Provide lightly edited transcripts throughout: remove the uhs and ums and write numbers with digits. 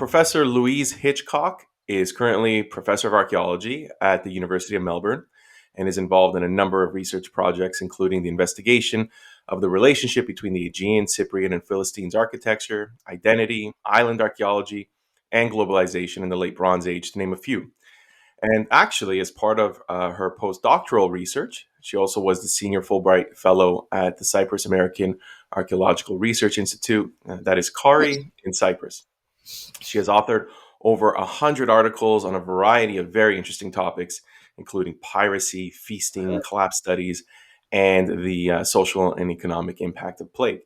Professor Louise Hitchcock is currently Professor of Archaeology at the University of Melbourne and is involved in a number of research projects, including the investigation of the relationship between the Aegean, Cypriot, and Philistines architecture, identity, island archaeology, and globalization in the late Bronze Age, to name a few. And actually, as part of her postdoctoral research, she also was the senior Fulbright Fellow at the Cyprus American Archaeological Research Institute, that is CARI, in Cyprus. She has authored over 100 articles on a variety of very interesting topics, including piracy, feasting, collapse studies, and the social and economic impact of plague.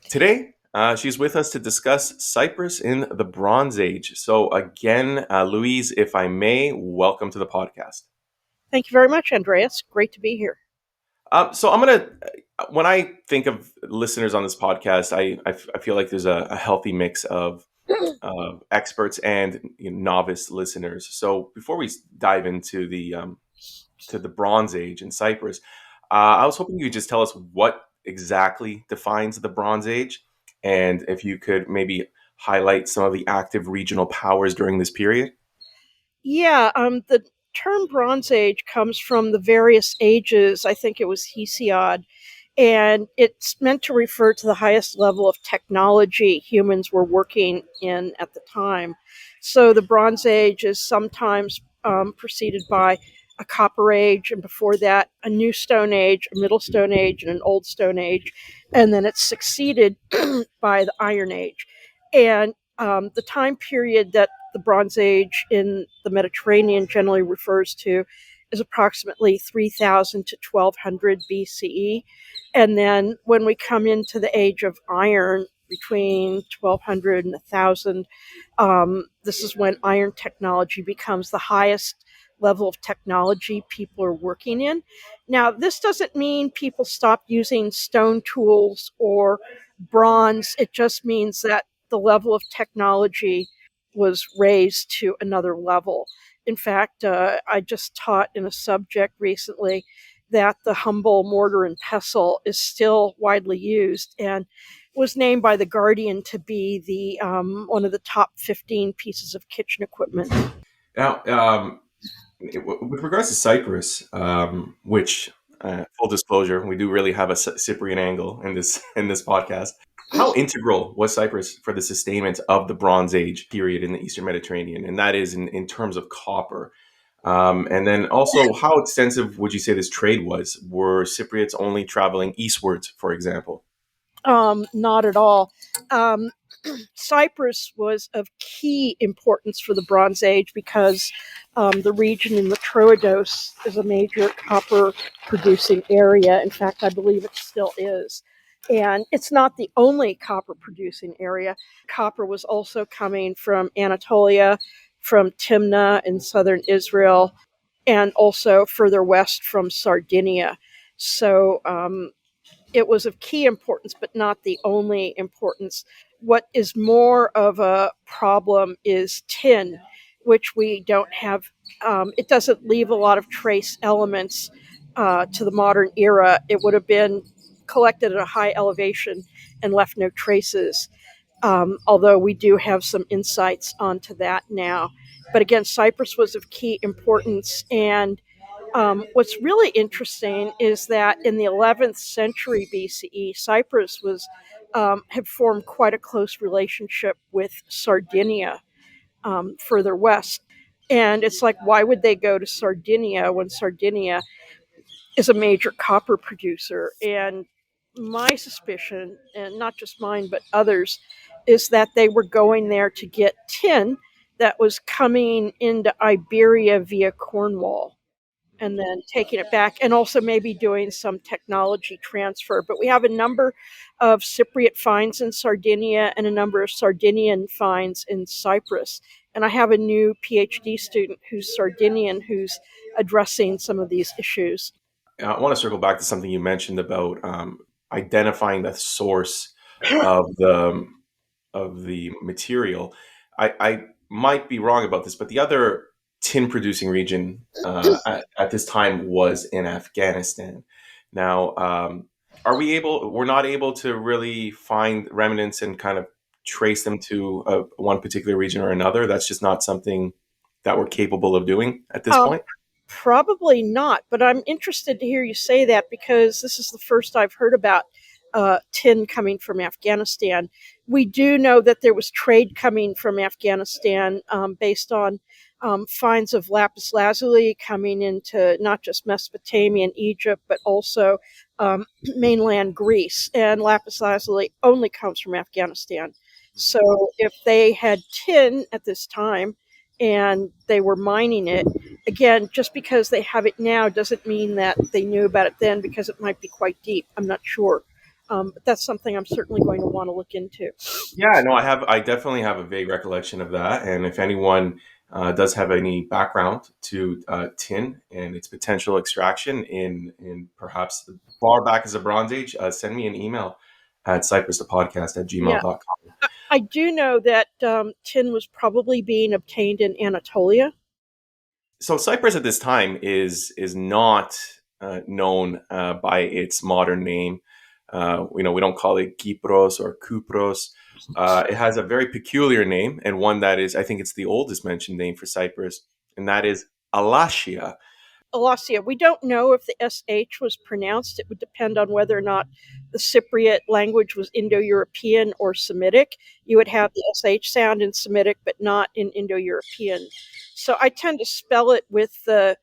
Today, she's with us to discuss Cyprus in the Bronze Age. So, again, Louise, if I may, welcome to the podcast. Thank you very much, Andreas. Great to be here. So, I'm going to, when I think of listeners on this podcast, I feel like there's a healthy mix of experts and novice listeners. So, before we dive into the Bronze Age in Cyprus, I was hoping you could just tell us what exactly defines the Bronze Age, and if you could maybe highlight some of the active regional powers during this period. Yeah, the term Bronze Age comes from the various ages. I think it was Hesiod, and it's meant to refer to the highest level of technology humans were working in at the time. So the Bronze Age is sometimes preceded by a Copper Age, and before that, a New Stone Age, a Middle Stone Age, and an Old Stone Age, and then it's succeeded by the Iron Age. And the time period that the Bronze Age in the Mediterranean generally refers to is approximately 3000 to 1200 BCE. And then when we come into the age of iron, between 1200 and 1000, this is when iron technology becomes the highest level of technology people are working in. Now, this doesn't mean people stop using stone tools or bronze. It just means that the level of technology was raised to another level. In fact, I just taught in a subject recently that the humble mortar and pestle is still widely used and was named by The Guardian to be the one of the top 15 pieces of kitchen equipment. Now, with regards to Cyprus, which, full disclosure, we do really have a Cyprian angle in this podcast. How integral was Cyprus for the sustainment of the Bronze Age period in the Eastern Mediterranean? And that is in terms of copper. And then also, how extensive would you say this trade was? Were Cypriots only traveling eastwards, for example? Not at all. Um, Cyprus was of key importance for the Bronze Age because the region in the Troodos is a major copper producing area. In fact, I believe it still is. And it's not the only copper producing area. Copper was also coming from Anatolia, from Timna in southern Israel, and also further west from Sardinia. So it was of key importance, but not the only importance. What is more of a problem is tin, which we don't have. It doesn't leave a lot of trace elements to the modern era. It would have been collected at a high elevation and left no traces, although we do have some insights onto that now. But again, Cyprus was of key importance, and what's really interesting is that in the 11th century BCE, Cyprus had formed quite a close relationship with Sardinia further west. And it's like, why would they go to Sardinia when Sardinia is a major copper producer? And my suspicion, and not just mine, but others, is that they were going there to get tin that was coming into Iberia via Cornwall and then taking it back, and also maybe doing some technology transfer. But we have a number of Cypriot finds in Sardinia and a number of Sardinian finds in Cyprus. And I have a new PhD student who's Sardinian who's addressing some of these issues. I want to circle back to something you mentioned about identifying the source of the material. I might be wrong about this, but the other tin producing region at this time was in Afghanistan. Now, we're not able to really find remnants and kind of trace them to one particular region or another? That's just not something that we're capable of doing at this Um, point. Probably not, but I'm interested to hear you say that because this is the first I've heard about tin coming from Afghanistan. We do know that there was trade coming from Afghanistan based on finds of lapis lazuli coming into not just Mesopotamia and Egypt, but also mainland Greece. And lapis lazuli only comes from Afghanistan. So if they had tin at this time and they were mining it, again, just because they have it now doesn't mean that they knew about it then, because it might be quite deep. I'm not sure. But that's something I'm certainly going to want to look into. Yeah, no, I definitely have a vague recollection of that. And if anyone does have any background to tin and its potential extraction in perhaps the far back as a Bronze Age, send me an email at cyprusthepodcast at Yeah, gmail.com. I do know that tin was probably being obtained in Anatolia. So Cyprus at this time is not known by its modern name. We don't call it Kypros or Kupros. It has a very peculiar name, and one that is, I think, it's the oldest mentioned name for Cyprus, and that is Alashiya. Alashiya. We don't know if the SH was pronounced. It would depend on whether or not the Cypriot language was Indo European or Semitic. You would have the SH sound in Semitic, but not in Indo European. So I tend to spell it with the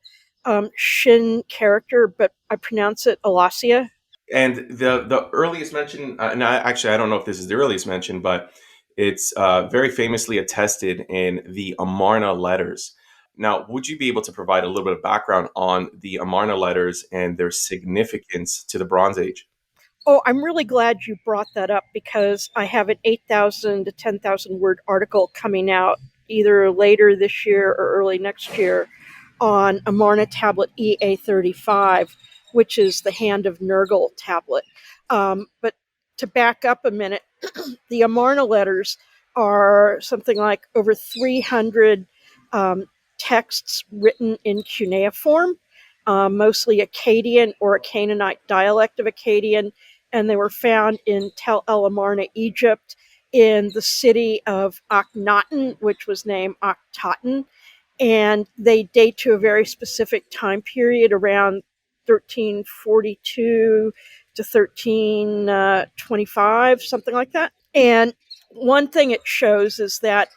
Shin character, but I pronounce it Alashiya. And the earliest mention, and actually I don't know if this is the earliest mention, but it's very famously attested in the Amarna Letters. Now, would you be able to provide a little bit of background on the Amarna Letters and their significance to the Bronze Age? Oh, I'm really glad you brought that up because I have an 8,000 to 10,000 word article coming out either later this year or early next year on Amarna tablet EA35, which is the Hand of Nergal tablet. But to back up a minute, the Amarna letters are something like over 300 um, texts written in cuneiform, mostly Akkadian or a Canaanite dialect of Akkadian, and they were found in Tel El Amarna, Egypt, in the city of Akhenaten, which was named Akhtaten, and they date to a very specific time period around 1342 to 1325, something like that. And one thing it shows is that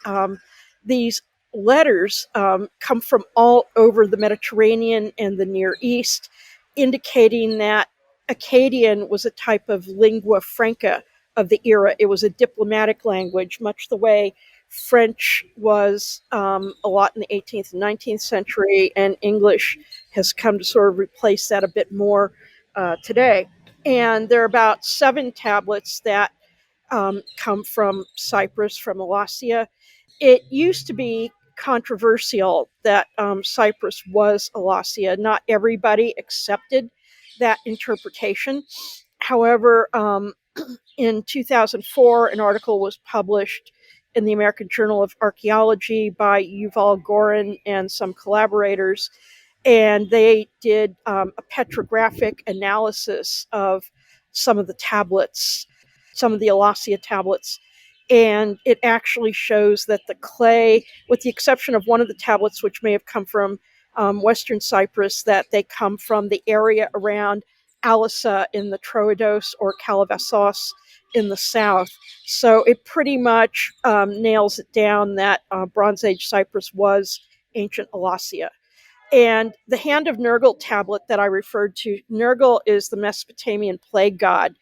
these letters come from all over the Mediterranean and the Near East, indicating that Akkadian was a type of lingua franca of the era. It was a diplomatic language, much the way French was a lot in the 18th and 19th century, and English has come to sort of replace that a bit more today. And there are about 7 tablets that come from Cyprus, from Alashiya. It used to be controversial that Cyprus was Alashiya. Not everybody accepted that interpretation. However, in 2004, an article was published in the American Journal of Archaeology by Yuval Gorin and some collaborators, and they did a petrographic analysis of some of the tablets, some of the Alashiya tablets, and it actually shows that the clay, with the exception of one of the tablets which may have come from Western Cyprus, that they come from the area around Alashiya in the Troodos or Calabasas in the south. So it pretty much nails it down that Bronze Age Cyprus was ancient Alashiya. And the Hand of Nergal tablet that I referred to, Nergal is the Mesopotamian plague god,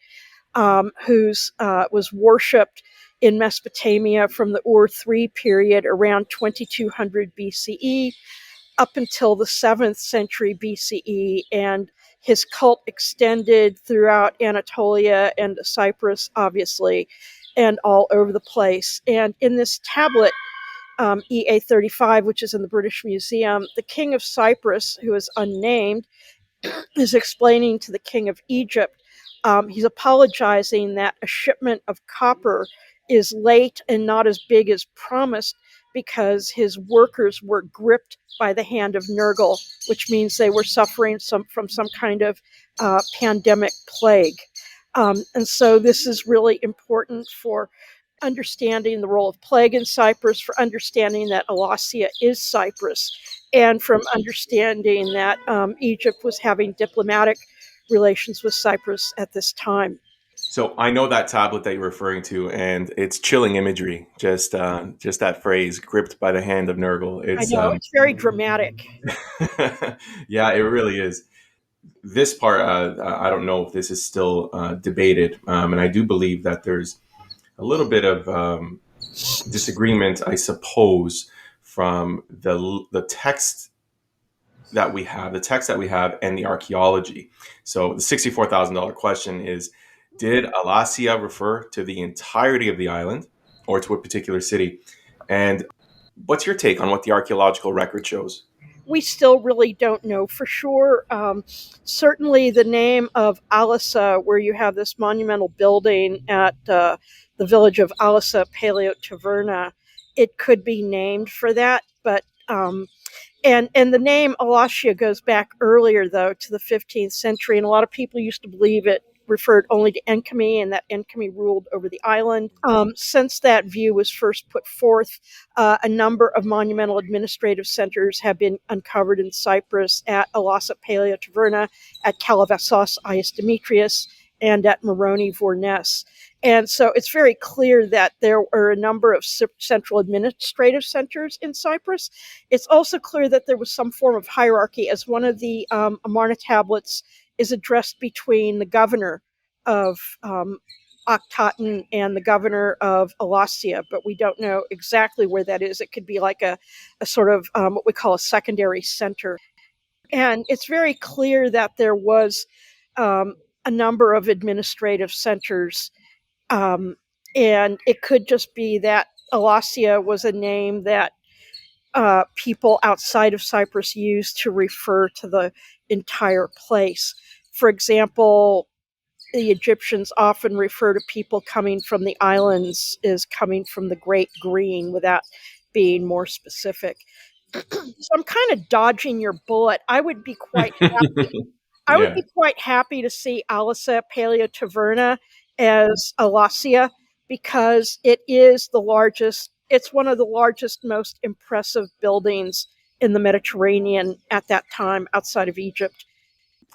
who's was worshipped in Mesopotamia from the Ur-3 period around 2200 BCE up until the 7th century BCE, and his cult extended throughout Anatolia and Cyprus, obviously, and all over the place. And in this tablet, EA35, which is in the British Museum, the king of Cyprus, who is unnamed, is explaining to the king of Egypt. He's apologizing that a shipment of copper is late and not as big as promised because his workers were gripped by the hand of Nergal, which means they were suffering from some kind of pandemic plague. And so this is really important for understanding the role of plague in Cyprus, for understanding that Alashiya is Cyprus, and from understanding that Egypt was having diplomatic relations with Cyprus at this time. So I know that tablet that you're referring to, and it's chilling imagery. Just that phrase, "gripped by the hand of Nergal." I It's know, it's very dramatic. yeah, it really is. This part, I don't know if this is still debated, and I do believe that there's a little bit of disagreement, I suppose, from the text that we have, and the archaeology. So the $64,000 question is: did Alashiya refer to the entirety of the island, or to a particular city? And what's your take on what the archaeological record shows? We still really don't know for sure. Certainly, the name of Alissa, where you have this monumental building at the village of Alissa Paleo Taverna, it could be named for that. But and the name Alashiya goes back earlier, though, to the 15th century, and a lot of people used to believe it referred only to Enkemi, and that Enkemi ruled over the island. Since that view was first put forth, a number of monumental administrative centers have been uncovered in Cyprus, at Alassa Paleo Taverna, at Kalavassos Ias Demetrius, and at Moroni Vornes. And so it's very clear that there are a number of central administrative centers in Cyprus. It's also clear that there was some form of hierarchy, as one of the Amarna tablets is addressed between the governor of Akhtaten and the governor of Alashiya, but we don't know exactly where that is. It could be like a sort of what we call a secondary center. And it's very clear that there was a number of administrative centers, and it could just be that Alashiya was a name that people outside of Cyprus used to refer to the entire place. For example, the Egyptians often refer to people coming from the islands as coming from the Great Green without being more specific. So I'm kind of dodging your bullet. I would Yeah. be quite happy to see Alissa Paleo Taverna as Alashiya, because it is the largest, it's one of the largest, most impressive buildings in the Mediterranean at that time outside of Egypt.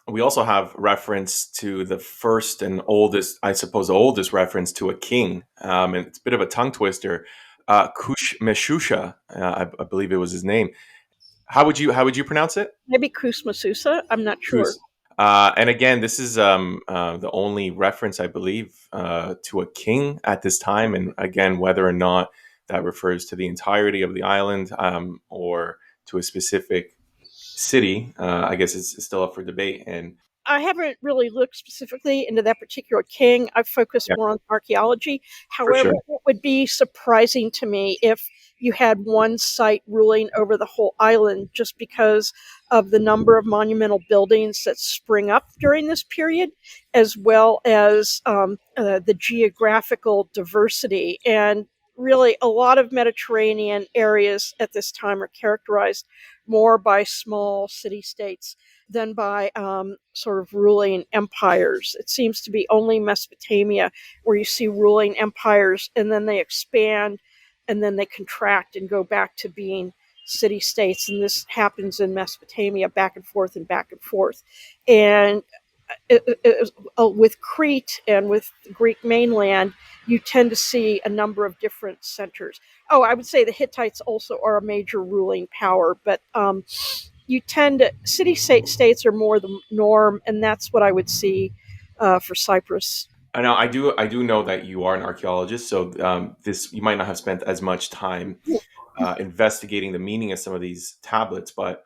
We also have reference to the first and oldest, I suppose, the oldest reference to a king, and it's a bit of a tongue twister. Kush Meshusha, I believe it was his name. How would you pronounce it? Maybe Kusmasusa, I'm not sure. Kus. And again, this is the only reference, I believe, to a king at this time. And again, whether or not that refers to the entirety of the island, or to a specific city, I guess it's still up for debate. And I haven't really looked specifically into that particular king. I've focused yeah, more on archaeology. for However, sure. it would be surprising to me if you had one site ruling over the whole island, just because of the number of monumental buildings that spring up during this period, as well as the geographical diversity. And really, a lot of Mediterranean areas at this time are characterized more by small city states than by sort of ruling empires. It seems to be only Mesopotamia where you see ruling empires, and then they expand, and then they contract and go back to being city states. And this happens in Mesopotamia, back and forth and back and forth. And with Crete and with the Greek mainland, you tend to see a number of different centers. Oh, I would say the Hittites also are a major ruling power, but you tend to, city states are more the norm, and that's what I would see for Cyprus. I know I do know that you are an archaeologist, so this you might not have spent as much time investigating the meaning of some of these tablets, but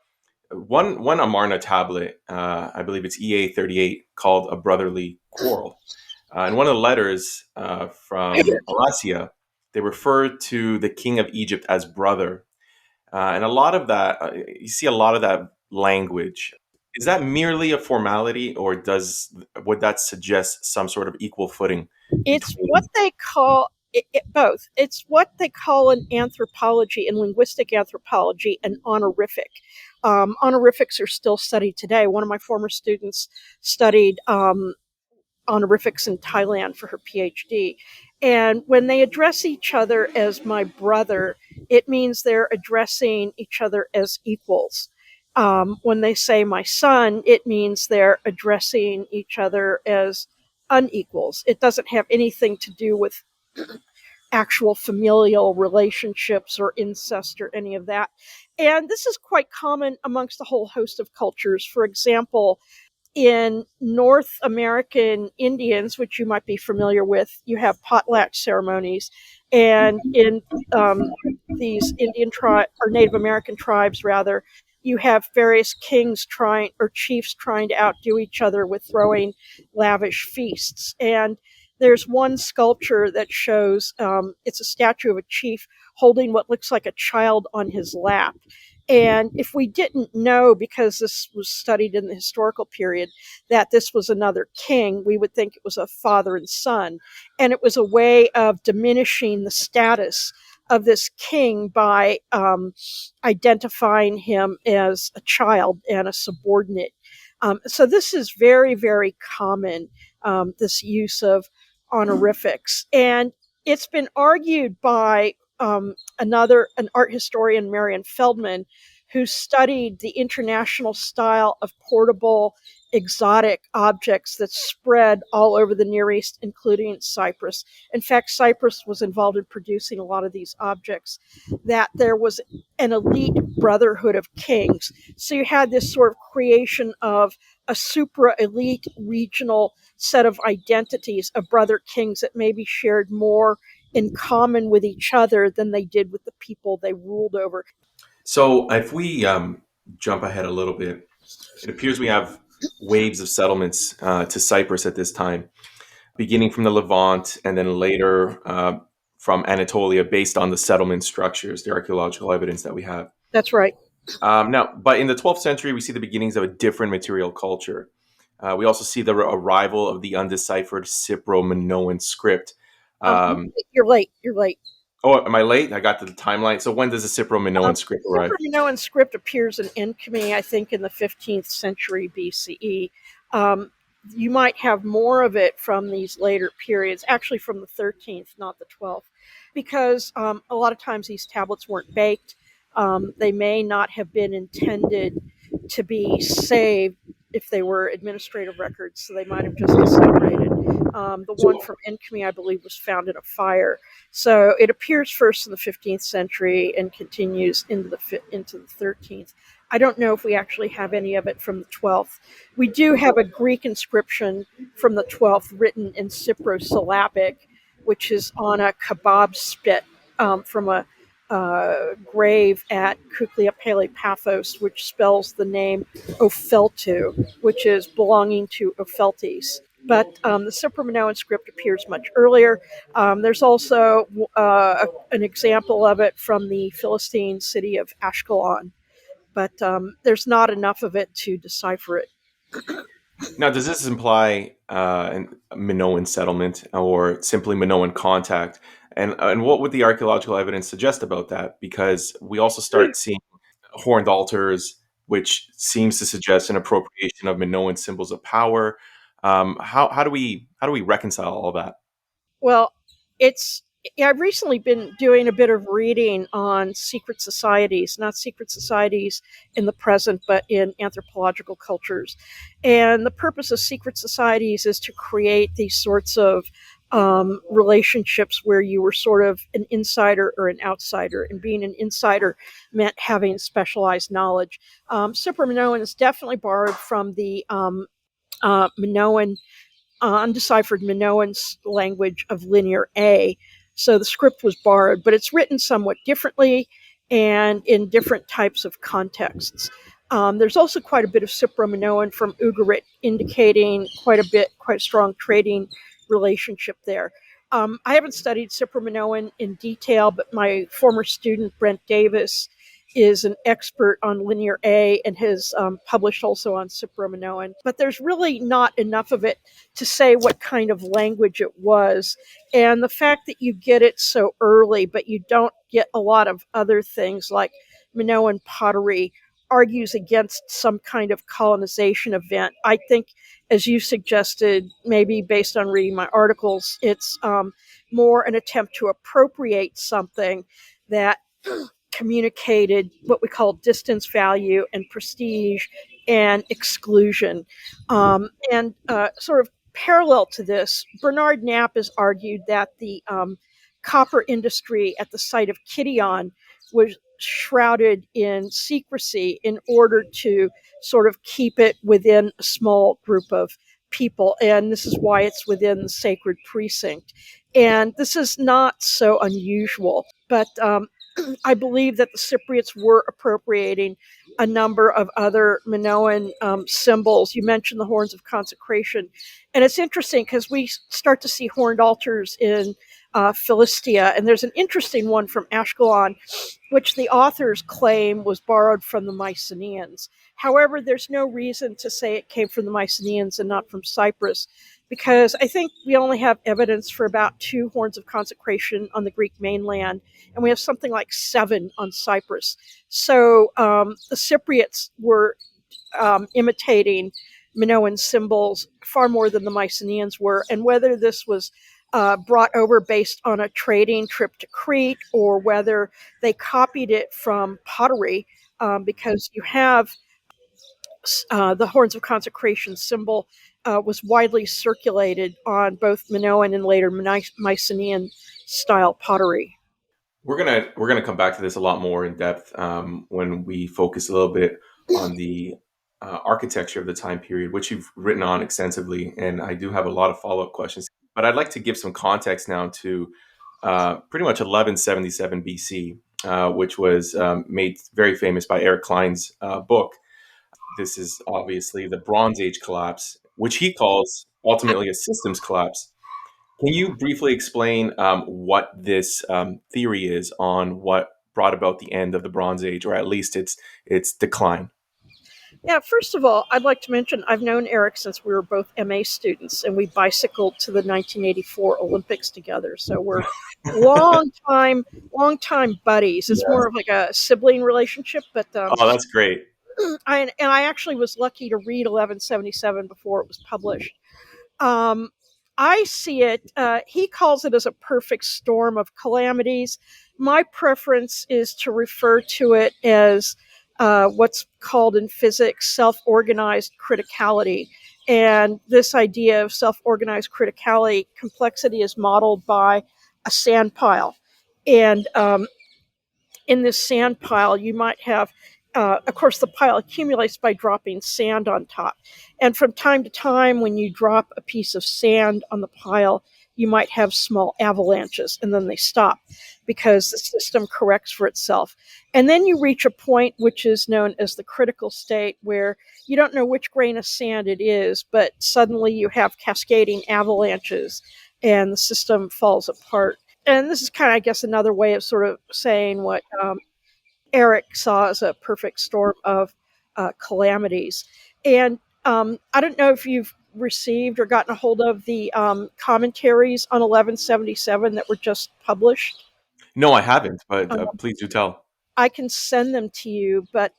one Amarna tablet, I believe it's EA38, called "A Brotherly Quarrel." In one of the letters from Alashiya, they refer to the king of Egypt as brother, and a lot of that, you see a lot of that language. Is that merely a formality, or would that suggest some sort of equal footing It's what between? they call both. It's what they call in anthropology, in linguistic anthropology, an honorific. Honorifics are still studied today. One of my former students studied honorifics in Thailand for her PhD. And when they address each other as my brother, it means they're addressing each other as equals. When they say my son, it means they're addressing each other as unequals. It doesn't have anything to do with actual familial relationships or incest or any of that. And this is quite common amongst a whole host of cultures. For example, in North American Indians, which you might be familiar with, you have potlatch ceremonies. And in these Indian tribe or Native American tribes, rather, you have various kings trying or chiefs trying to outdo each other with throwing lavish feasts. And there's one sculpture that shows it's a statue of a chief holding what looks like a child on his lap. And if we didn't know, because this was studied in the historical period, that this was another king, we would think it was a father and son. And it was a way of diminishing the status of this king by identifying him as a child and a subordinate. So this is very, very common, this use of honorifics. And it's been argued by an art historian, Marion Feldman, who studied the international style of portable exotic objects that spread all over the Near East, including Cyprus. In fact, Cyprus was involved in producing a lot of these objects, that there was an elite brotherhood of kings. So you had this sort of creation of a supra elite regional set of identities of brother kings that maybe shared more in common with each other than they did with the people they ruled over. So if we jump ahead a little bit, it appears we have waves of settlements to Cyprus at this time, beginning from the Levant and then later from Anatolia, based on the settlement structures, the archaeological evidence that we have. That's right. Now, but in the 12th century, we see the beginnings of a different material culture. We also see the arrival of the undeciphered Cypro-Minoan script. You're late. You're late. Oh, am I late? I got the timeline. So when does the Cypro-Minoan script arrive? Cypro-Minoan script appears in Enchemy, I think, in the 15th century BCE. You might have more of it from these later periods, actually from the 13th, not the 12th, because a lot of times these tablets weren't baked. They may not have been intended to be saved if they were administrative records, so they might have just disintegrated. The one from Enchemy, I believe, was found in a fire. So it appears first in the 15th century and continues into the 13th. I don't know if we actually have any of it from the 12th. We do have a Greek inscription from the 12th written in Cypro-syllabic, which is on a kebab spit from a grave at Kuklia Paphos, which spells the name Opheltu, which is belonging to Opheltes. But the Cypro-Minoan script appears much earlier. There's also an example of it from the Philistine city of Ashkelon, but there's not enough of it to decipher it. Now, does this imply a Minoan settlement or simply Minoan contact? And what would the archaeological evidence suggest about that? Because we also start seeing horned altars, which seems to suggest an appropriation of Minoan symbols of power. How do we reconcile all that? Well, I've recently been doing a bit of reading on secret societies, not secret societies in the present, but in anthropological cultures. And the purpose of secret societies is to create these sorts of relationships where you were sort of an insider or an outsider. And being an insider meant having specialized knowledge. Cypro-Minoan is definitely borrowed from the Minoan undeciphered Minoan language of Linear A. So the script was borrowed, but it's written somewhat differently and in different types of contexts. There's also quite a bit of Cypro-Minoan from Ugarit, indicating quite a strong trading relationship there. I haven't studied Cypro-Minoan in detail, but my former student, Brent Davis, is an expert on Linear A and has published also on Cypro-Minoan. But there's really not enough of it to say what kind of language it was. And the fact that you get it so early, but you don't get a lot of other things like Minoan pottery, argues against some kind of colonization event. I think, as you suggested, maybe based on reading my articles, it's more an attempt to appropriate something that communicated what we call distance value and prestige and exclusion. And sort of parallel to this, Bernard Knapp has argued that the copper industry at the site of Kition was shrouded in secrecy in order to sort of keep it within a small group of people. And this is why it's within the sacred precinct. And this is not so unusual, but I believe that the Cypriots were appropriating a number of other Minoan symbols. You mentioned the horns of consecration. And it's interesting because we start to see horned altars in Philistia. And there's an interesting one from Ashkelon, which the authors claim was borrowed from the Mycenaeans. However, there's no reason to say it came from the Mycenaeans and not from Cyprus, because I think we only have evidence for about 2 horns of consecration on the Greek mainland, and we have something like 7 on Cyprus. So the Cypriots were imitating Minoan symbols far more than the Mycenaeans were, and whether this was brought over based on a trading trip to Crete or whether they copied it from pottery, because you have the horns of consecration symbol was widely circulated on both Minoan and later Mycenaean style pottery. We're gonna come back to this a lot more in depth when we focus a little bit on the architecture of the time period, which you've written on extensively, and I do have a lot of follow-up questions. But I'd like to give some context now to pretty much 1177 BC, which was made very famous by Eric Klein's book. This is obviously the Bronze Age collapse, which he calls ultimately a systems collapse. Can you briefly explain what this theory is on what brought about the end of the Bronze Age, or at least its decline? Yeah, first of all, I'd like to mention I've known Eric since we were both MA students, and we bicycled to the 1984 Olympics together. So we're long time buddies. It's Yeah. more of like a sibling relationship, but Oh, that's great. I actually was lucky to read 1177 before it was published. Um, I see it, he calls it as a perfect storm of calamities. My preference is to refer to it as what's called in physics self organized criticality. And this idea of self organized criticality, complexity is modeled by a sand pile. And in this sand pile, you might have, of course, the pile accumulates by dropping sand on top. And from time to time, when you drop a piece of sand on the pile, you might have small avalanches, and then they stop because the system corrects for itself. And then you reach a point which is known as the critical state, where you don't know which grain of sand it is, but suddenly you have cascading avalanches and the system falls apart. And this is kind of, I guess, another way of sort of saying what Eric saw as a perfect storm of calamities. And I don't know if you've received or gotten a hold of the commentaries on 1177 that were just published. No, I haven't, but Um, please do tell. I can send them to you, but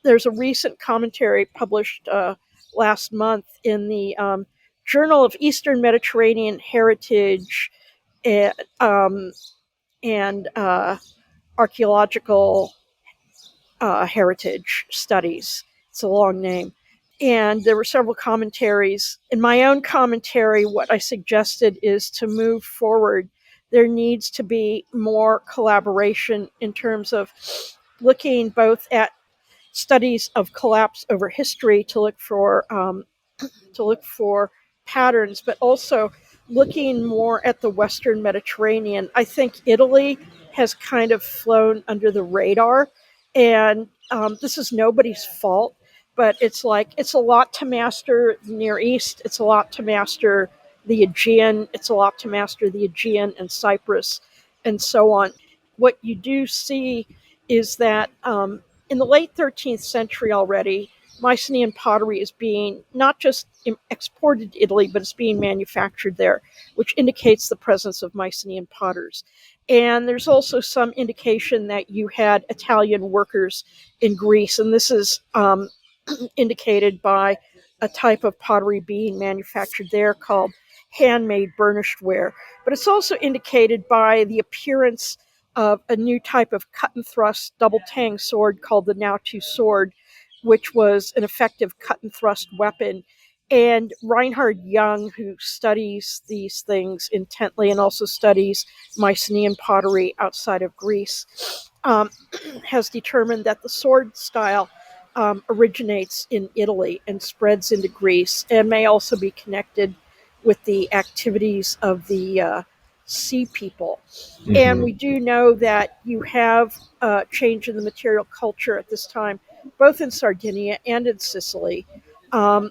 there's a recent commentary published last month in the Journal of Eastern Mediterranean Heritage and, and Archaeological Heritage Studies. It's a long name. And there were several commentaries. In my own commentary, what I suggested is to move forward. There needs to be more collaboration in terms of looking both at studies of collapse over history to look for patterns, but also looking more at the Western Mediterranean. I think Italy has kind of flown under the radar, and this is nobody's fault, but it's like it's a lot to master the Near East, it's a lot to master the Aegean, it's a lot to master the Aegean and Cyprus, and so on. What you do see is that in the late 13th century already, Mycenaean pottery is being not just exported to Italy, but it's being manufactured there, which indicates the presence of Mycenaean potters. And there's also some indication that you had Italian workers in Greece, and this is indicated by a type of pottery being manufactured there called handmade burnished ware. But it's also indicated by the appearance of a new type of cut and thrust double tang sword called the Now Two sword, which was an effective cut and thrust weapon. And Reinhard Young, who studies these things intently and also studies Mycenaean pottery outside of Greece, has determined that the sword style originates in Italy and spreads into Greece and may also be connected with the activities of the sea people. And Hmm. we do know that you have a change in the material culture at this time, both in Sardinia and in Sicily.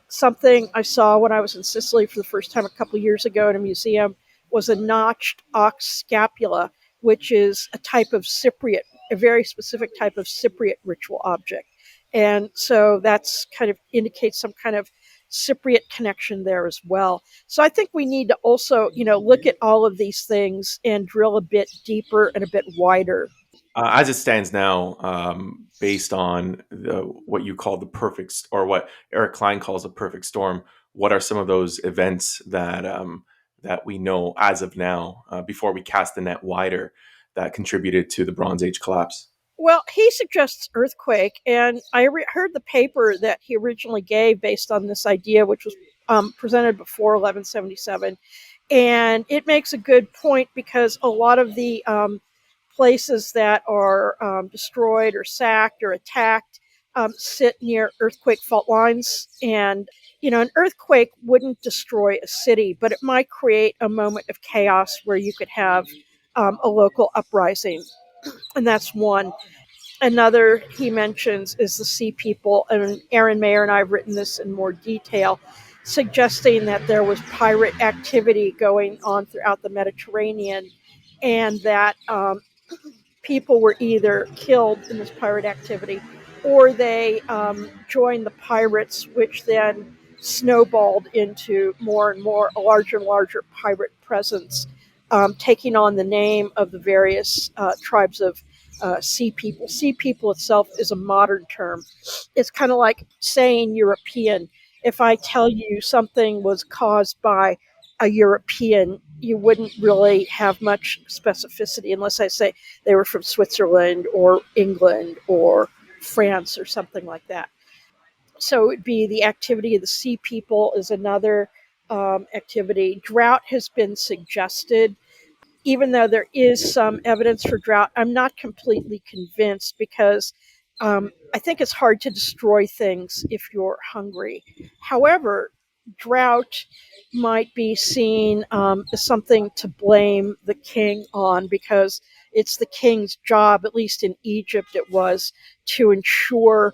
Something I saw when I was in Sicily for the first time a couple of years ago in a museum was a notched ox scapula, which is a type of Cypriot, a very specific type of Cypriot ritual object. And so that's kind of indicates some kind of Cypriot connection there as well. So I think we need to also, look at all of these things and drill a bit deeper and a bit wider. As it stands now, based on what you call the or what Eric Klein calls a perfect storm, what are some of those events that we know as of now, before we cast the net wider, that contributed to the Bronze Age collapse? Well, he suggests earthquake, and I heard the paper that he originally gave based on this idea, which was presented before 1177. And it makes a good point because a lot of the places that are destroyed or sacked or attacked sit near earthquake fault lines. And, an earthquake wouldn't destroy a city, but it might create a moment of chaos where you could have a local uprising. And that's one. Another he mentions is the sea people, and Aaron Mayer and I have written this in more detail, suggesting that there was pirate activity going on throughout the Mediterranean, and that people were either killed in this pirate activity or they joined the pirates, which then snowballed into more and more, a larger and larger pirate presence, taking on the name of the various tribes of sea people. Sea people itself is a modern term. It's kind of like saying European. If I tell you something was caused by a European, you wouldn't really have much specificity unless I say they were from Switzerland or England or France or something like that. So it would be the activity of the sea people is another activity. Drought has been suggested. Even though there is some evidence for drought, I'm not completely convinced because I think it's hard to destroy things if you're hungry. However, drought might be seen as something to blame the king on because it's the king's job, at least in Egypt, it was to ensure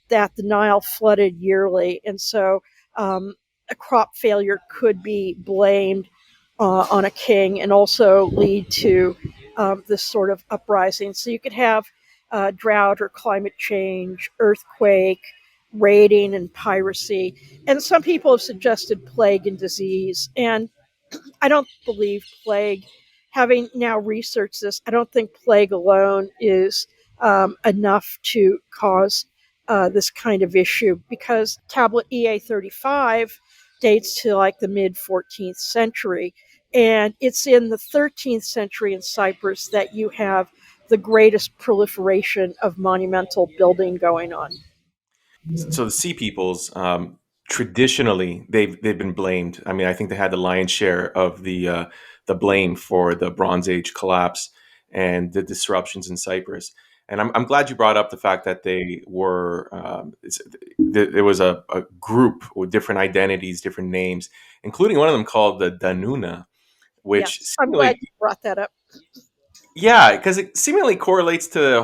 that the Nile flooded yearly. And so a crop failure could be blamed on a king and also lead to this sort of uprising. So you could have drought or climate change, earthquake, raiding, and piracy. And some people have suggested plague and disease. And I don't believe plague. Having now researched this, I don't think plague alone is enough to cause this kind of issue because tablet EA35 dates to like the mid 14th century. And it's in the 13th century in Cyprus that you have the greatest proliferation of monumental building going on. So the Sea Peoples, traditionally they've been blamed. I mean, I think they had the lion's share of the blame for the Bronze Age collapse and the disruptions in Cyprus. And I'm glad you brought up the fact that they were there was a group with different identities, different names, including one of them called the Danuna, which Yes, I'm glad seemingly, you brought that up. yeah, because it seemingly correlates to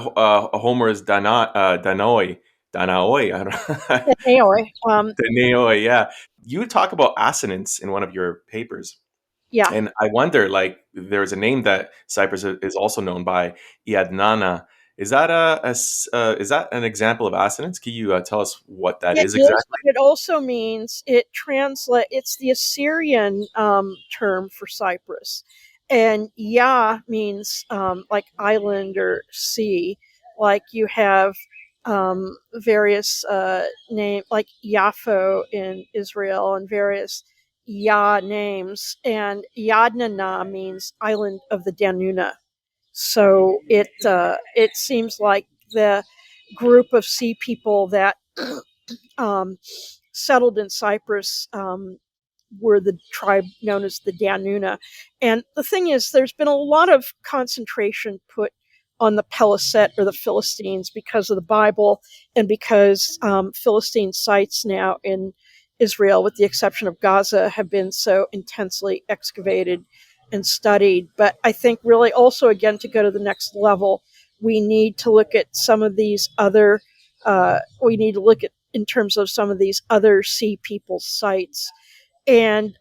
Homer's Danaoi. I don't, Anyway, the Neoi, yeah. You talk about assonance in one of your papers, yeah. and I wonder, like, there's a name that Cyprus is also known by, Iadnana. Is that is that an example of assonance? Can you tell us what that It is is, exactly? but it also means it translate. It's the Assyrian term for Cyprus, and Ya means like island or sea. Like you have various name like Yafo in Israel and various Ya names, and Yadnana means island of the Danuna. So it seems like the group of sea people that um, settled in Cyprus were the tribe known as the Danuna. And the thing is, there's been a lot of concentration put on the Peliset or the Philistines because of the Bible and because Philistine sites now in Israel, with the exception of Gaza, have been so intensely excavated and studied. But I think really also, again, to go to the next level, we need to look at some of these other, we need to look at in terms of some of these other sea people sites. And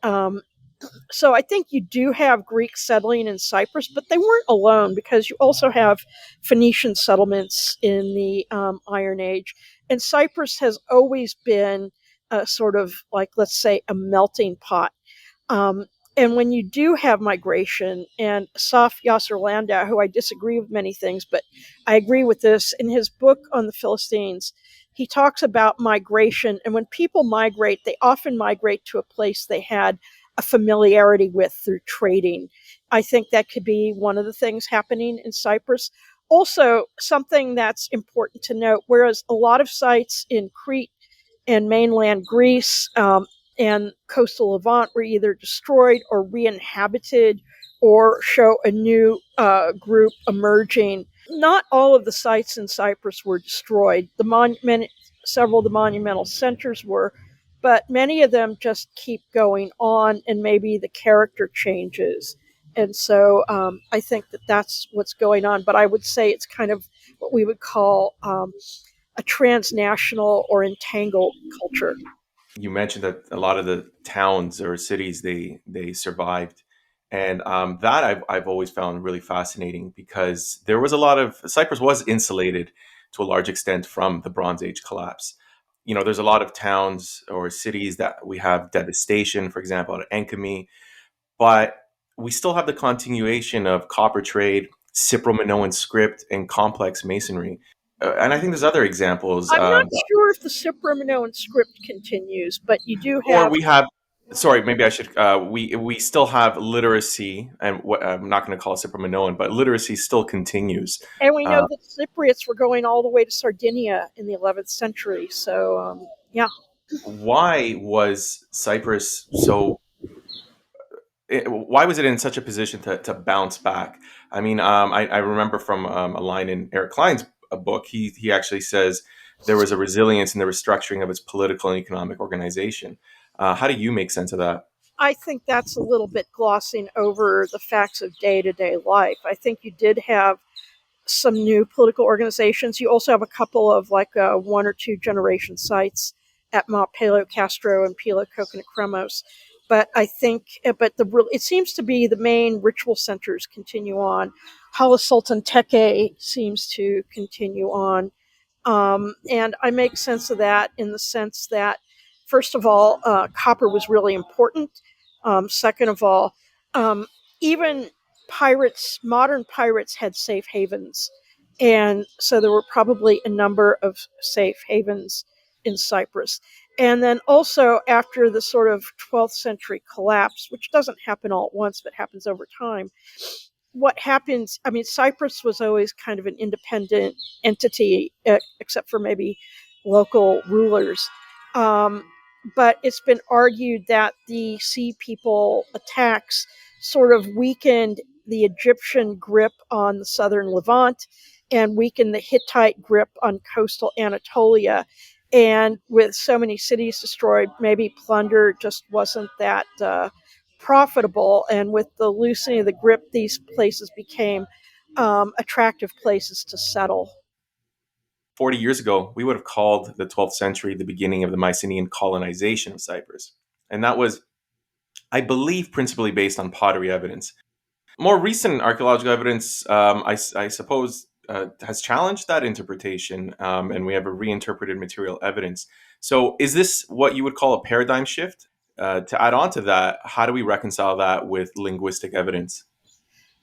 so I think you do have Greeks settling in Cyprus, but they weren't alone because you also have Phoenician settlements in the Iron Age. And Cyprus has always been a sort of like, let's say, a melting pot. Um, and when you do have migration, and Asaf Yasser Landau, who I disagree with many things, but I agree with this, in his book on the Philistines, he talks about migration. And when people migrate, they often migrate to a place they had a familiarity with through trading. I think that could be one of the things happening in Cyprus. Also, something that's important to note, whereas a lot of sites in Crete and mainland Greece and coastal Levant were either destroyed or re-inhabited or show a new group emerging. Not all of the sites in Cyprus were destroyed. Several of the monumental centers were, but many of them just keep going on, and maybe the character changes. And so I think that that's what's going on. But I would say it's kind of what we would call a transnational or entangled culture. You mentioned that a lot of the towns or cities they survived, and that I've always found really fascinating because there was a lot of Cyprus was insulated to a large extent from the Bronze Age collapse. You know, there's a lot of towns or cities that we have devastation, for example, at Enkami, but we still have the continuation of copper trade, Cypro-Minoan script, and complex masonry. And I think there's other examples. I'm not sure if the Cypro-Minoan script continues, but you do Or have, we have, sorry, maybe I should, we still have literacy, and what I'm not going to call it Cypro-Minoan, but literacy still continues. and we know Uh, that Cypriots were going all the way to Sardinia in the 11th century. So, yeah. why was Cyprus so why was it in such a position to bounce back? I mean, I remember from a line in Eric Klein's book, he actually says there was a resilience in the restructuring of its political and economic organization. How do you make sense of that? I think that's a little bit glossing over the facts of day to day life. I think you did have some new political organizations. You also have a couple of like one or two generation sites at Mont Pelo Castro and Pilo Coconut Cremos. But I think, it seems to be the main ritual centers continue on. Hala Sultan Teke seems to continue on. And I make sense of that in the sense that, first of all, copper was really important. Second of all, um, even pirates, modern pirates, had safe havens. And so there were probably a number of safe havens in Cyprus. And then also, after the sort of 12th century collapse, which doesn't happen all at once, but happens over time, what happens, I mean, Cyprus was always kind of an independent entity, except for maybe local rulers. Um, but it's been argued that the Sea People attacks sort of weakened the Egyptian grip on the southern Levant and weakened the Hittite grip on coastal Anatolia. And with so many cities destroyed, maybe plunder just wasn't that profitable. And with the loosening of the grip, these places became attractive places to settle. 40 years ago, we would have called the 12th century the beginning of the Mycenaean colonization of Cyprus. And that was, I believe, principally based on pottery evidence. More recent archaeological evidence, I suppose, has challenged that interpretation, and we have a reinterpreted material evidence. So, is this what you would call a paradigm shift? To add on to that, how do we reconcile that with linguistic evidence?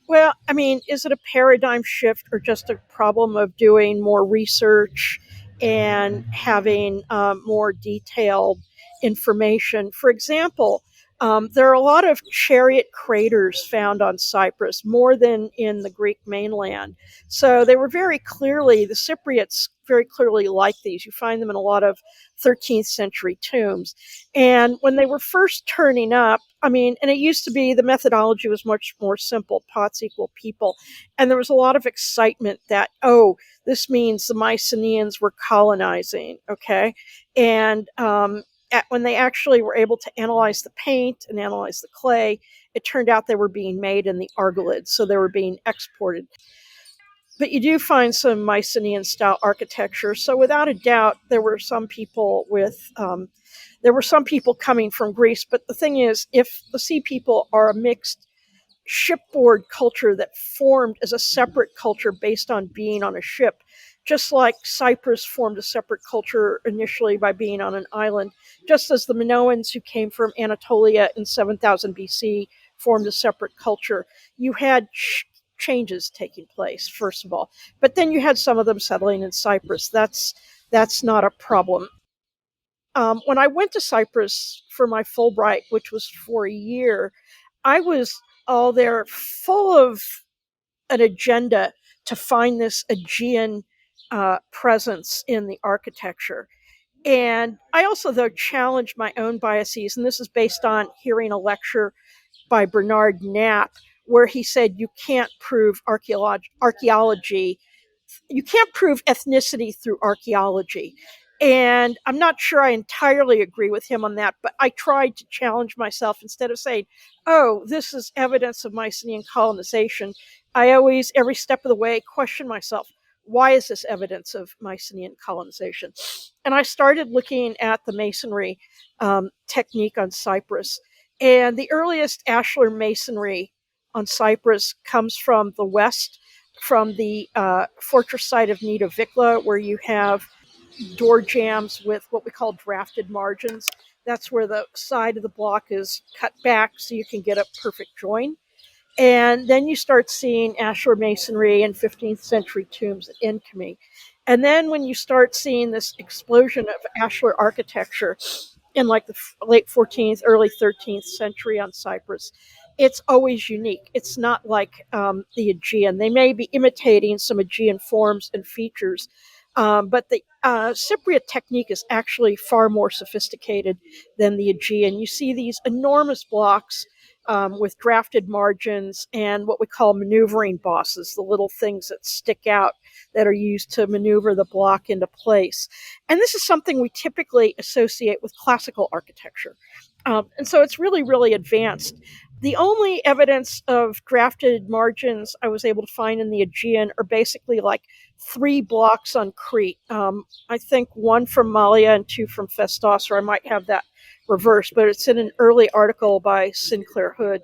Well, I mean, is it a paradigm shift or just a problem of doing more research and having more detailed information? For example, There are a lot of chariot craters found on Cyprus, more than in the Greek mainland. So they were very clearly, the Cypriots very clearly like these. You find them in a lot of 13th century tombs. And when they were first turning up, I mean, and it used to be the methodology was much more simple, pots equal people. And there was a lot of excitement that, oh, this means the Mycenaeans were colonizing, okay? And when they actually were able to analyze the paint and analyze the clay, it turned out they were being made in the argolid, so they were being exported. But you do find some Mycenaean style architecture. So without a doubt, there were some people coming from Greece. But the thing is, if the Sea People are a mixed shipboard culture that formed as a separate culture based on being on a ship, just like Cyprus formed a separate culture initially by being on an island, just as the Minoans who came from Anatolia in 7000 BC formed a separate culture. You had changes taking place, first of all, but then you had some of them settling in Cyprus. That's not a problem. When I went to Cyprus for my Fulbright, which was for a year, I was all there full of an agenda to find this Aegean presence in the architecture. And I also, though, challenged my own biases, and this is based on hearing a lecture by Bernard Knapp, where he said you can't prove archaeology, you can't prove ethnicity through archaeology. And I'm not sure I entirely agree with him on that, but I tried to challenge myself. Instead of saying, oh, this is evidence of Mycenaean colonization, I always, every step of the way, question myself, why is this evidence of Mycenaean colonization? And I started looking at the masonry technique on Cyprus. And the earliest ashlar masonry on Cyprus comes from the west, from the fortress site of Nida Vikla, where you have door jambs with what we call drafted margins. That's where the side of the block is cut back so you can get a perfect join. And then you start seeing ashlar masonry and 15th century tombs at Enkemi. And then when you start seeing this explosion of ashlar architecture in like the late 14th, early 13th century on Cyprus, it's always unique. It's not like the Aegean. They may be imitating some Aegean forms and features, but the Cypriot technique is actually far more sophisticated than the Aegean. You see these enormous blocks with drafted margins and what we call maneuvering bosses, the little things that stick out that are used to maneuver the block into place. And this is something we typically associate with classical architecture. And so it's really, really advanced. The only evidence of drafted margins I was able to find in the Aegean are basically like 3 blocks on Crete. I think 1 from Malia and 2 from Festos, or I might have that reversed, but it's in an early article by Sinclair Hood.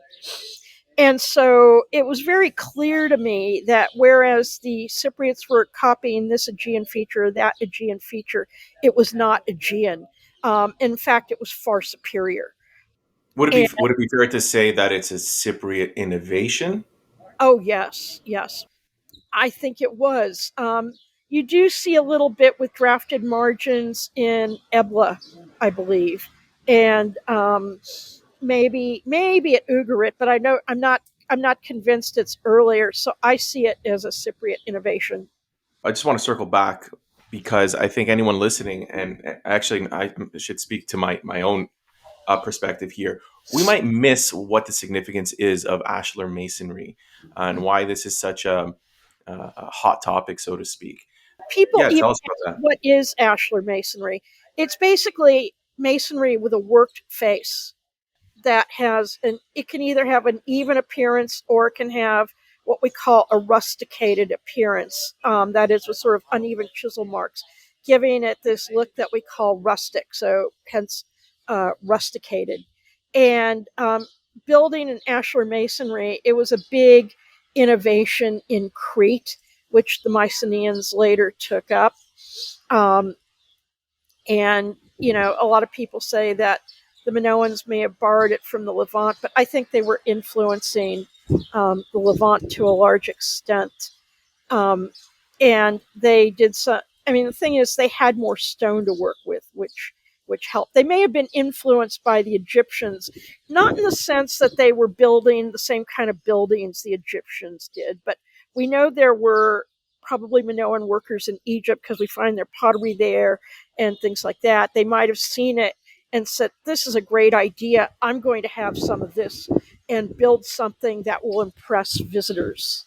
And so it was very clear to me that whereas the Cypriots were copying this Aegean feature, that Aegean feature, it was not Aegean. In fact, it was far superior. And Would it be fair to say that it's a Cypriot innovation? oh, yes, yes. I think it was. You do see a little bit with drafted margins in Ebla, I believe, and maybe at Ugarit, but I know I'm not convinced it's earlier. So I see it as a Cypriot innovation. I just want to circle back because I think anyone listening, and actually I should speak to my own perspective here, we might miss what the significance is of ashlar masonry and why this is such a hot topic, so to speak. People Yeah, even tell us ask, about that. what is ashlar masonry? It's basically masonry with a worked face that has it can either have an even appearance or it can have what we call a rusticated appearance. That is with sort of uneven chisel marks, giving it this look that we call rustic. So hence rusticated. And building an ashlar masonry, it was a big innovation in Crete, which the Mycenaeans later took up. Um, and, a lot of people say that the Minoans may have borrowed it from the Levant, but I think they were influencing the Levant to a large extent. Um, and they did some, I mean, the thing is, they had more stone to work with, which which helped. They may have been influenced by the Egyptians, not in the sense that they were building the same kind of buildings the Egyptians did, but we know there were probably Minoan workers in Egypt because we find their pottery there and things like that. They might have seen it and said, "This is a great idea. I'm going to have some of this and build something that will impress visitors."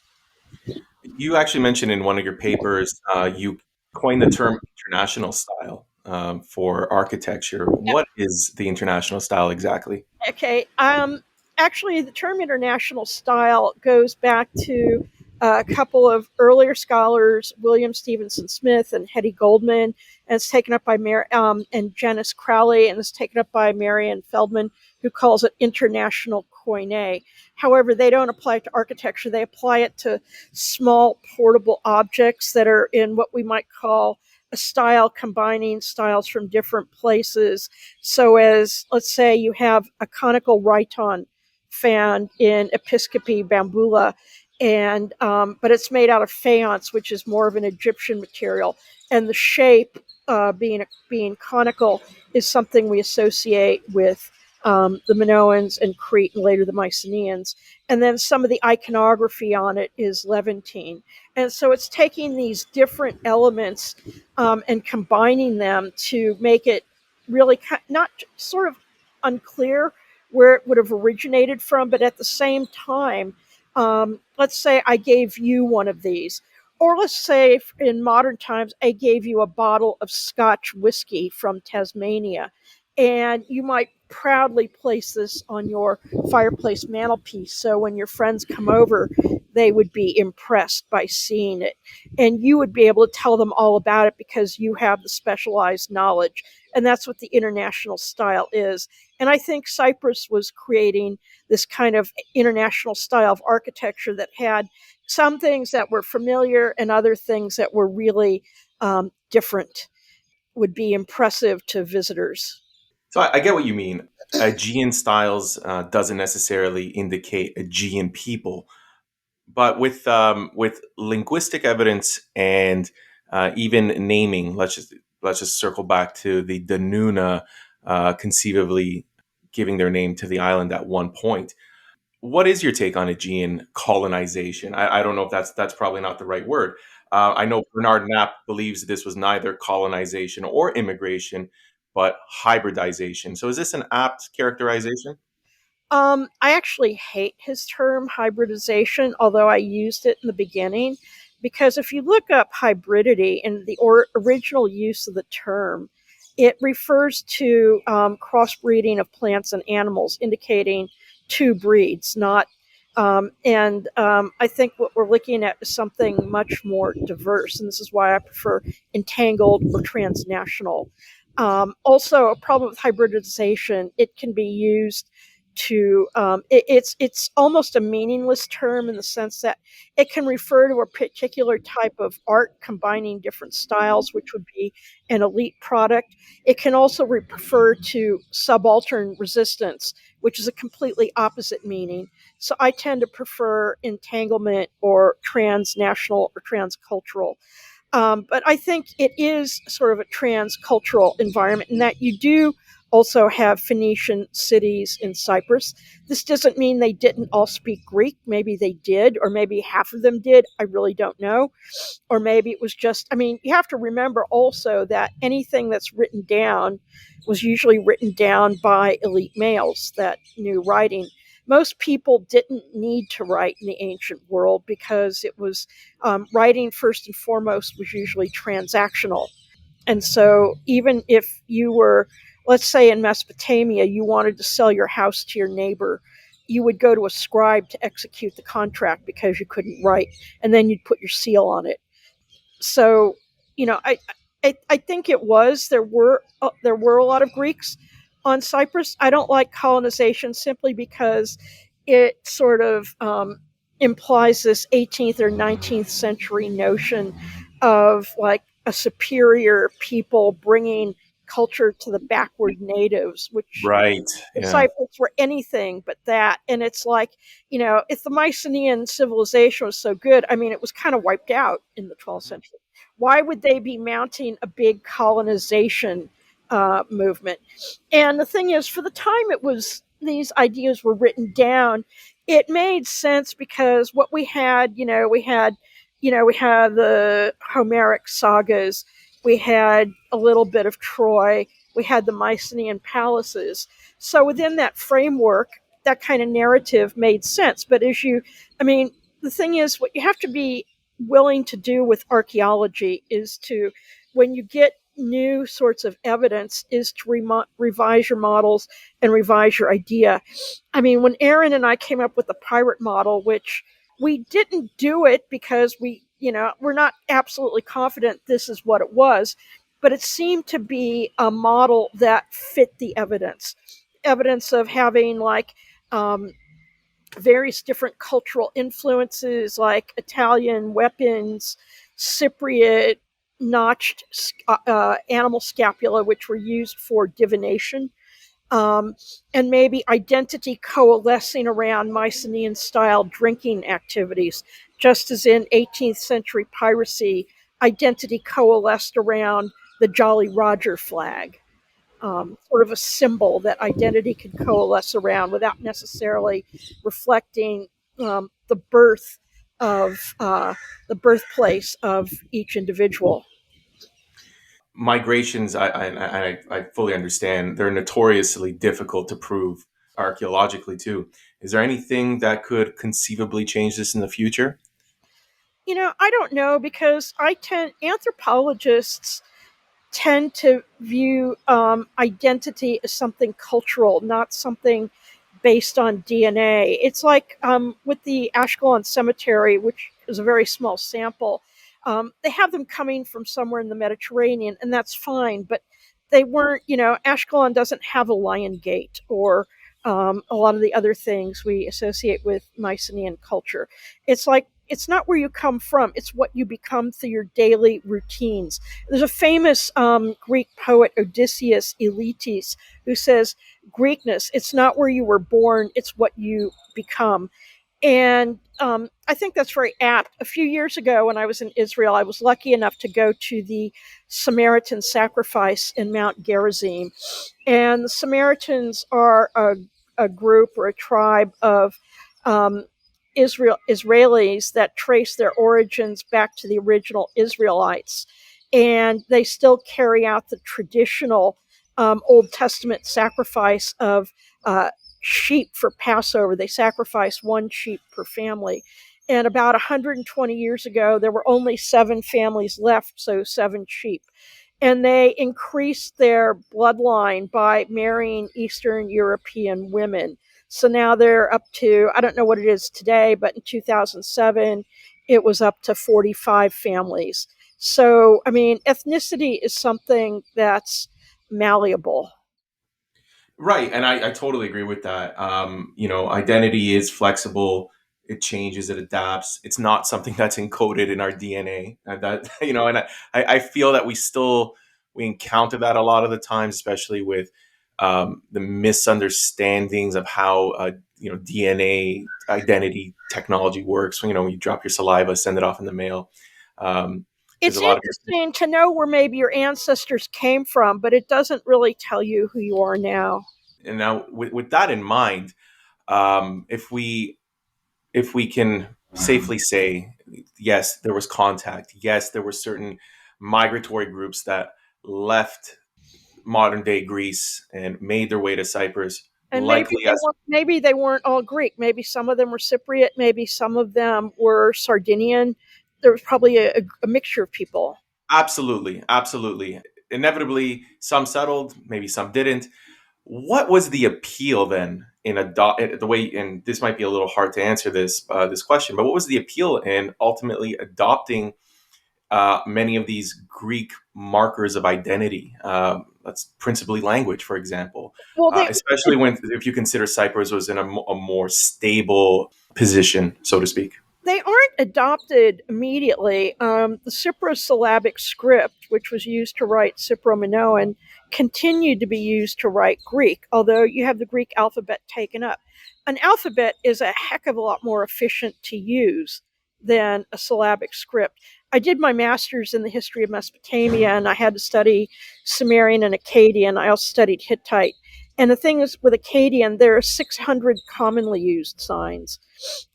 You actually mentioned in one of your papers, you coined the term international style for architecture. What is the international style exactly? Okay. Actually, the term international style goes back to a couple of earlier scholars, William Stevenson Smith and Hetty Goldman, and it's taken up by and Janice Crowley, and it's taken up by Marian Feldman, who calls it international koine. However, they don't apply it to architecture; they apply it to small portable objects that are in what we might call a style, combining styles from different places. So, as let's say you have a conical rhyton found in Episcopi Bambula, and but it's made out of faience, which is more of an Egyptian material, and the shape being conical is something we associate with the Minoans and Crete, and later the Mycenaeans. And then some of the iconography on it is Levantine. And so it's taking these different elements and combining them to make it really not sort of unclear where it would have originated from, but at the same time, let's say I gave you one of these. Or let's say in modern times, I gave you a bottle of Scotch whiskey from Tasmania, and you might proudly place this on your fireplace mantelpiece. So when your friends come over, they would be impressed by seeing it. And you would be able to tell them all about it because you have the specialized knowledge. And that's what the international style is. And I think Cyprus was creating this kind of international style of architecture that had some things that were familiar and other things that were really different, would be impressive to visitors. So I get what you mean. Aegean styles doesn't necessarily indicate Aegean people, but with linguistic evidence and even naming, let's just circle back to the Danuna, conceivably giving their name to the island at one point. What is your take on Aegean colonization? I don't know if that's probably not the right word. I know Bernard Knapp believes this was neither colonization or immigration, but hybridization. So is this an apt characterization? I actually hate his term hybridization, although I used it in the beginning, because if you look up hybridity in the original use of the term, it refers to crossbreeding of plants and animals, indicating two breeds, not. I think what we're looking at is something much more diverse, and this is why I prefer entangled or transnational. Also, a problem with hybridization, it can be used to it's almost a meaningless term in the sense that it can refer to a particular type of art combining different styles, which would be an elite product. It can also refer to subaltern resistance, which is a completely opposite meaning. So I tend to prefer entanglement or transnational or transcultural. But I think it is sort of a transcultural environment in that you do also have Phoenician cities in Cyprus. This doesn't mean they didn't all speak Greek. Maybe they did, or maybe half of them did. I really don't know. Or maybe it was just, I mean, you have to remember also that anything that's written down was usually written down by elite males that knew writing. Most people didn't need to write in the ancient world because it was writing first and foremost was usually transactional. And so, even if you were, let's say in Mesopotamia, you wanted to sell your house to your neighbor, you would go to a scribe to execute the contract because you couldn't write, and then you'd put your seal on it. So, you know, I think it was there were a lot of Greeks on Cyprus. I don't like colonization simply because it sort of implies this 18th or 19th century notion of like a superior people bringing culture to the backward natives, which Right. Yeah. Cyprus were anything but that. And it's like, you know, if the Mycenaean civilization was so good, I mean, it was kind of wiped out in the 12th century. Why would they be mounting a big colonization movement. And the thing is, for the time it was these ideas were written down, it made sense because what we had, we had the Homeric sagas, we had a little bit of Troy, we had the Mycenaean palaces. So within that framework, that kind of narrative made sense. But I mean, the thing is, what you have to be willing to do with archaeology is to, when you get new sorts of evidence, is to revise your models and revise your idea. I mean, when Aaron and I came up with the pirate model, which we didn't do it because we're not absolutely confident this is what it was, but it seemed to be a model that fit the evidence of having um, various different cultural influences like Italian weapons, Cypriot notched animal scapula, which were used for divination, um, and maybe identity coalescing around Mycenaean style drinking activities, just as in 18th century piracy, identity coalesced around the Jolly Roger flag. Sort of a symbol that identity could coalesce around without necessarily reflecting the the birthplace of each individual. Migrations, I fully understand. They're notoriously difficult to prove archaeologically too. Is there anything that could conceivably change this in the future? I don't know because anthropologists tend to view identity as something cultural, not something based on DNA. It's like with the Ashkelon Cemetery, which is a very small sample. They have them coming from somewhere in the Mediterranean, and that's fine, but they weren't, Ashkelon doesn't have a lion gate or a lot of the other things we associate with Mycenaean culture. It's like, it's not where you come from, it's what you become through your daily routines. There's a famous Greek poet, Odysseus Elaetes, who says, Greekness, it's not where you were born, it's what you become. And I think that's very apt. A few years ago, when I was in Israel, I was lucky enough to go to the Samaritan sacrifice in Mount Gerizim. And the Samaritans are a group or a tribe of um, Israelis that trace their origins back to the original Israelites. And they still carry out the traditional Old Testament sacrifice of sheep for Passover. They sacrifice one sheep per family. And about 120 years ago, there were only 7 families left, so 7 sheep. And they increased their bloodline by marrying Eastern European women. So now they're up to, I don't know what it is today, but in 2007, it was up to 45 families. So, I mean, ethnicity is something that's malleable. Right, and I totally agree with that. Identity is flexible. It changes. It adapts. It's not something that's encoded in our DNA. And that and I feel that we encounter that a lot of the times, especially with the misunderstandings of how DNA identity technology works. When you drop your saliva, send it off in the mail. There's It's a lot of interesting to know where maybe your ancestors came from, but it doesn't really tell you who you are now. and now with that in mind, um, if we if we can safely say, yes, there was contact. Yes, there were certain migratory groups that left modern day Greece and made their way to Cyprus, And maybe likely as maybe they weren't all Greek. Maybe some of them were Cypriot. Maybe some of them were Sardinian. There was probably a mixture of people. absolutely, absolutely. Inevitably, some settled, maybe some didn't. What was the appeal then in the way? And this might be a little hard to answer this question, but what was the appeal in ultimately adopting many of these Greek markers of identity? That's principally language, for example, Well, especially when if you consider Cyprus was in a more stable position, so to speak. they aren't adopted immediately. The Cypro-syllabic script, which was used to write Cypro-Minoan, continued to be used to write Greek, although you have the Greek alphabet taken up. An alphabet is a heck of a lot more efficient to use than a syllabic script. I did my master's in the history of Mesopotamia, and I had to study Sumerian and Akkadian. I also studied Hittite. And the thing is, with Akkadian, there are 600 commonly used signs.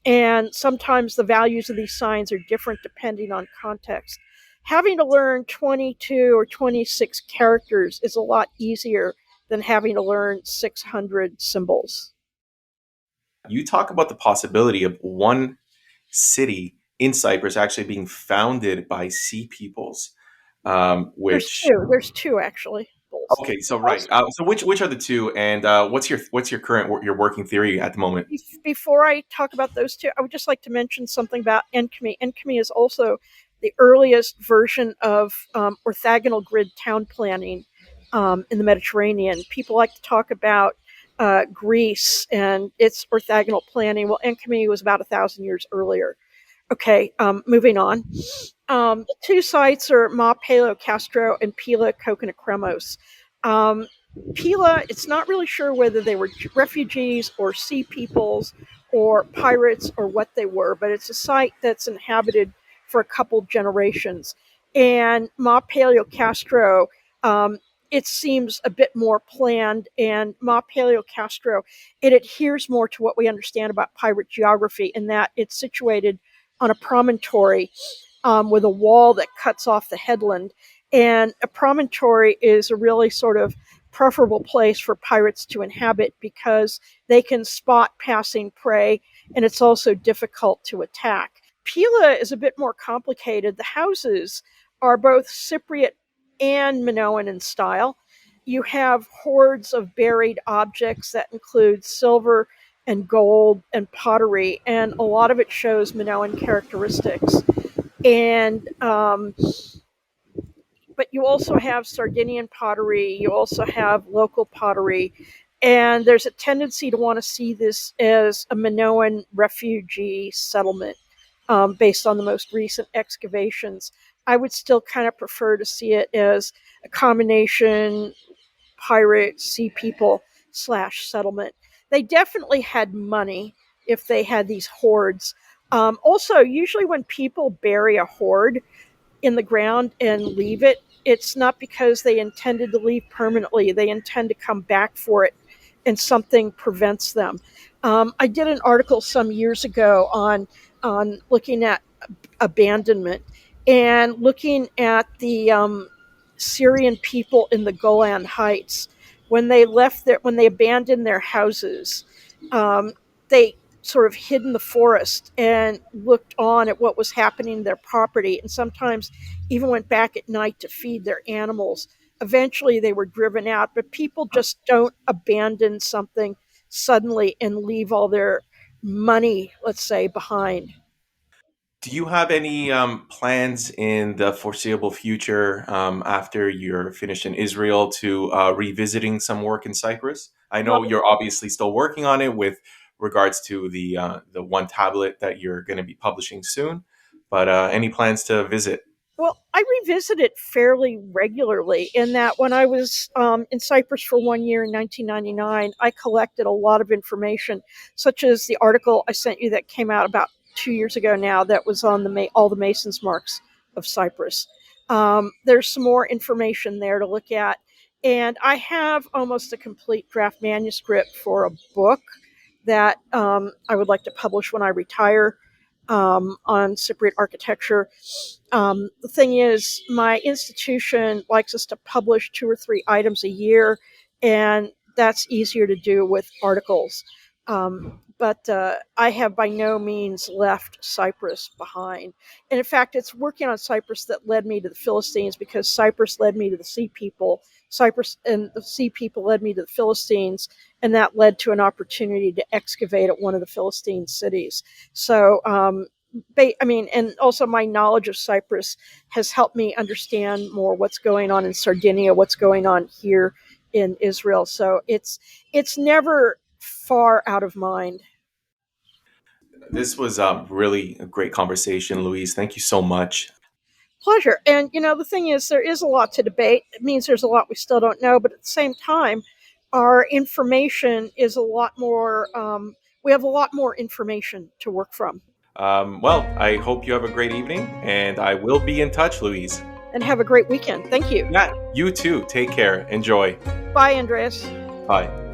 And sometimes the values of these signs are different depending on context. Having to learn 22 or 26 characters is a lot easier than having to learn 600 symbols. You talk about the possibility of one city in Cyprus actually being founded by sea peoples, which There's two actually. okay, so right. Also, So which are the two, and what's your current your working theory at the moment? before I talk about those two, I would just like to mention something about Enkmi. Enkmi is also the earliest version of orthogonal grid town planning in the Mediterranean. People like to talk about Greece and its orthogonal planning. Well, Enkmi was about 1,000 years earlier. Okay, moving on. The two sites are Ma Palo Castro and Pila Coconut Cremos. Um, Pila, it's not really sure whether they were refugees or sea peoples or pirates or what they were, but it's a site that's inhabited for a couple generations. And Ma Paleo Castro, um, it seems a bit more planned, and Ma Paleo Castro, it adheres more to what we understand about pirate geography in that it's situated on a promontory with a wall that cuts off the headland. And a promontory is a really sort of preferable place for pirates to inhabit because they can spot passing prey and it's also difficult to attack. Pila is a bit more complicated. The houses are both Cypriot and Minoan in style. You have hordes of buried objects that include silver and gold and pottery, and a lot of it shows Minoan characteristics. And but you also have Sardinian pottery, you also have local pottery, and there's a tendency to want to see this as a Minoan refugee settlement based on the most recent excavations. I would still kind of prefer to see it as a combination pirate, sea people slash settlement. They definitely had money if they had these hordes. Also, usually when people bury a hoard, in the ground and leave it, it's not because they intended to leave permanently. They intend to come back for it, and something prevents them. I did an article some years ago on looking at abandonment and looking at the Syrian people in the Golan Heights when they abandoned their houses. They sort of hid in the forest and looked on at what was happening to their property, and sometimes even went back at night to feed their animals. Eventually, they were driven out, but people just don't abandon something suddenly and leave all their money, let's say, behind. Do you have any plans in the foreseeable future after you're finished in Israel to revisiting some work in Cyprus? I know Well, you're obviously still working on it with regards to the one tablet that you're going to be publishing soon, but any plans to visit? Well, I revisit it fairly regularly in that when I was in Cyprus for 1 year in 1999, I collected a lot of information, such as the article I sent you that came out about 2 years ago now that was on all the Masons marks of Cyprus. There's some more information there to look at. And I have almost a complete draft manuscript for a book that I would like to publish when I retire on Cypriot architecture. The thing is, my institution likes us to publish 2 or 3 items a year, and that's easier to do with articles. But I have by no means left Cyprus behind. And in fact, it's working on Cyprus that led me to the Philistines because Cyprus led me to the Sea People. Cyprus and the Sea People led me to the Philistines, and that led to an opportunity to excavate at one of the Philistine cities. So and also my knowledge of Cyprus has helped me understand more what's going on in Sardinia, what's going on here in Israel. So it's never far out of mind. This was really a great conversation, Louise. Thank you so much. Pleasure. And the thing is, there is a lot to debate. It means there's a lot we still don't know, but at the same time, our information is a lot more. We have a lot more information to work from. Well, I hope you have a great evening, and I will be in touch, Louise. And have a great weekend. Thank you. Yeah, you too. Take care. Enjoy. Bye, Andreas. Bye.